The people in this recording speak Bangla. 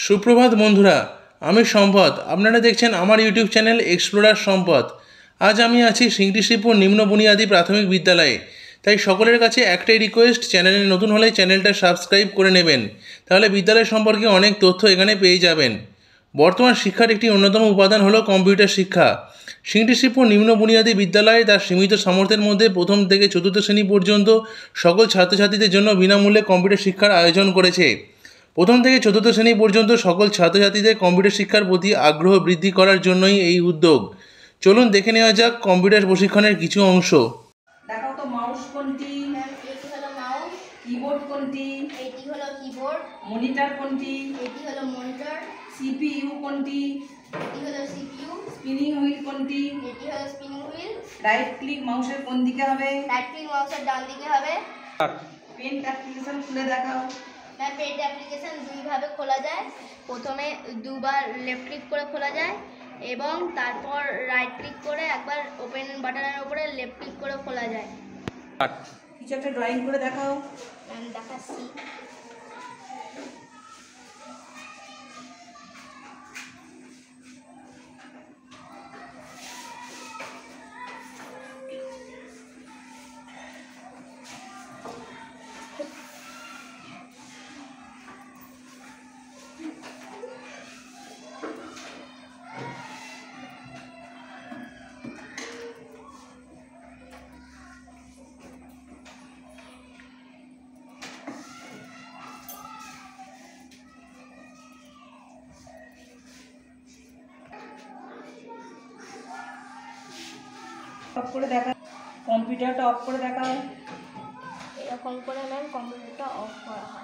সুপ্রভাত বন্ধুরা, আমি সম্পদ। আপনারা দেখছেন আমার ইউটিউব চ্যানেল এক্সপ্লোরার সম্পদ। আজ আমি আছি সিংটিশিপুর নিম্ন বুনিয়াদী প্রাথমিক বিদ্যালয়ে। তাই সকলের কাছে একটাই রিকোয়েস্ট, চ্যানেলে নতুন হলে চ্যানেলটা সাবস্ক্রাইব করে নেবেন, তাহলে বিদ্যালয় সম্পর্কে অনেক তথ্য এখানে পেয়ে যাবেন। বর্তমান শিক্ষার একটি অন্যতম উপাদান হলো কম্পিউটার শিক্ষা। সিংটিশিপুর নিম্ন বুনিয়াদী বিদ্যালয়ে তার সীমিত সামর্থ্যের মধ্যে প্রথম থেকে চতুর্থ শ্রেণী পর্যন্ত সকল ছাত্রছাত্রীদের জন্য বিনামূল্যে কম্পিউটার শিক্ষার আয়োজন করেছে। প্রথম থেকে চতুর্থ শ্রেণী পর্যন্ত সকল ছাত্রছাত্রীদের কম্পিউটার শিক্ষার প্রতি আগ্রহ বৃদ্ধি করার জন্যই এই উদ্যোগ। চলুন দেখে নেওয়া যাক কম্পিউটার প্রশিক্ষণের কিছু অংশ। দেখাও তো মাউস কোনটি? এটি হলো মাউস। কিবোর্ড কোনটি? এটি হলো কিবোর্ড। মনিটর কোনটি? এটি হলো মনিটর। সিপিইউ কোনটি? এটি হলো সিপিইউ। স্পিনিং হুইল কোনটি? এটি হলো স্পিনিং হুইল। রাইট ক্লিক মাউসের কোন দিকে হবে? রাইট ক্লিক মাউসের ডান দিকে হবে। পেন্ট অ্যাপ্লিকেশন খুলে দেখাও। পেন্ট অ্যাপ্লিকেশন দুইভাবে খোলা যায়। প্রথমে দুবার লেফট ক্লিক করে খোলা যায় এবং তারপর রাইট ক্লিক করে একবার ওপেন বাটনের উপরে লেফট ক্লিক করে খোলা যায়। কিছু একটা ড্রয়িং করে দেখাও। আমি দেখাচ্ছি। অফ করে দেখাও। কম্পিউটারটা অফ করে দেখাও। এরকম করে ম্যাম কম্পিউটারটা অফ করা হয়।